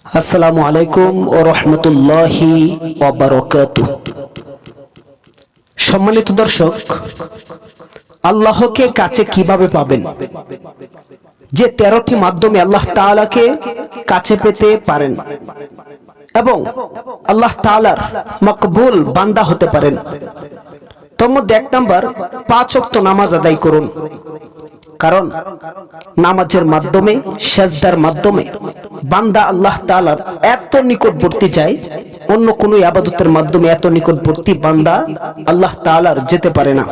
আসসালামু আলাইকুম ও রহমতুল্লাহি ওয়া বারাকাতুহু। সম্মানিত দর্শক, আল্লাহকে কাছে কিভাবে পাবেন? যে 13টি মাধ্যমে আল্লাহ তাআলাকে কাছে পেতে পারেন এবং আল্লাহ তাআলার মকবুল বান্দা হতে পারেন। তোর মধ্যে 1 নাম্বার 5 ওয়াক্ত নামাজ আদায় করুন। কারণ নামাজের মাধ্যমে, সেজদার মাধ্যমে বান্দা আল্লাহ তাআলার এত নিকটবর্তী যায়, অন্য কোনো ইবাদতের মাধ্যমে এত নিকটবর্তী বান্দা আল্লাহ তাআলার যেতে পারে না।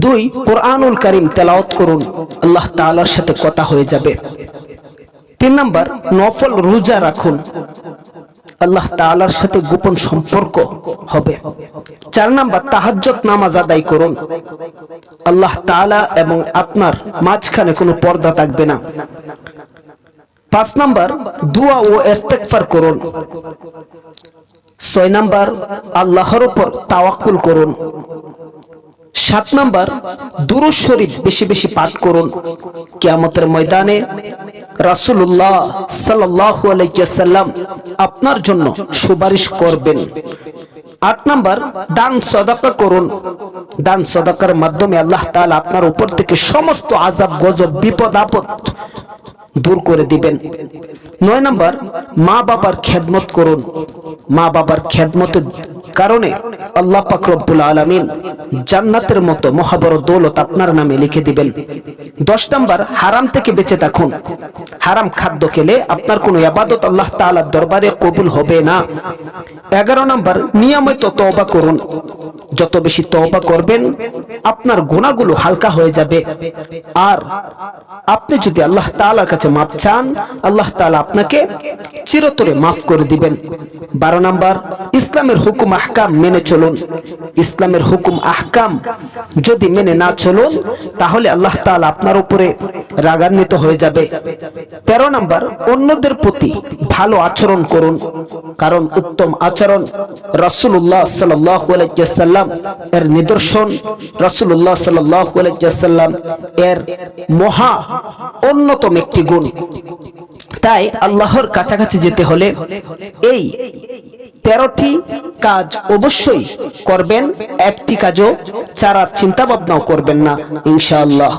2, কোরআনুল কারীম তেলাওয়াত করুন, আল্লাহ তাআলার সাথে কথা হয়ে যাবে। 3 নাম্বার, নফল রোজা রাখুন, আল্লাহ তাআলার সাথে গোপন সম্পর্ক হবে। 4 নাম্বার, তাহাজ্জুদ নামাজ আদায় করুন, আল্লাহ তাআলা এবং আপনার মাঝখানে কোনো পর্দা থাকবে না। 5 নাম্বার, দোয়া ও ইস্তেগফার করুন। 6 নাম্বার, আল্লাহর উপর তাওয়াক্কুল করুন। 7 নাম্বার, দুরূদ শরীফ বেশি বেশি পাঠ করুন। কিয়ামতের ময়দানে রাসূলুল্লাহ সাল্লাল্লাহু আলাইহি ওয়াসাল্লাম আপনার জন্য সুপারিশ করবেন। 8 নাম্বার, দান সাদাকা করুন। দান সাদাকার মাধ্যমে আল্লাহ তাআলা আপনার উপর থেকে সমস্ত আযাব, গজব, বিপদ আপদ দূর করে দিবেন। 9 নাম্বার, মা বাবার খেদমত করুন। মা বাবার খেদমতের কারণে আল্লাহ পাক রব্বুল আলামিন জান্নাতের মতো মহাবড় দৌলত আপনার নামে লিখে দিবেন। 10 নাম্বার, হারাম থেকে বেঁচে থাকুন। হারাম খাদ্য খেলে আপনার কোনো ইবাদত আল্লাহ তাআলার দরবারে কবুল হবে না। 11 নাম্বার, নিয়মিত তওবা করুন। যত বেশি তওবা করবেন আপনার গুনাহগুলো হালকা হয়ে যাবে। আর আপনি যদি আল্লাহ তাআলার কাছে মাফ চান, আল্লাহ তাআলা আপনাকে চিরতরে মাফ করে দিবেন। 12 নাম্বার, ইসলামের হুকুম আহকাম মেনে চলুন। ইসলামের হুকুম আহকাম যদি মেনে না চলুন তাহলে আল্লাহ তাআলা আপনার উপরে রাগান্বিত হয়ে যাবে। 13 নাম্বার, অন্যদের প্রতি ভালো আচরণ করুন। কারণ উত্তম আচরণ রাসূলুল্লাহ সাল্লাল্লাহু আলাইহি ওয়াসাল্লাম এর নিদর্শন। রাসূলুল্লাহ সাল্লাল্লাহু আলাইহি ওয়াসাল্লাম এর মহা অন্যতম একটি গুণ। তাই আল্লাহর কাছাকাছি যেতে হলে এই 13টি কাজ অবশ্যই করবেন। একটি কাজও ছাড়ার চিন্তা ভাবনাও করবেন না ইনশাআল্লাহ।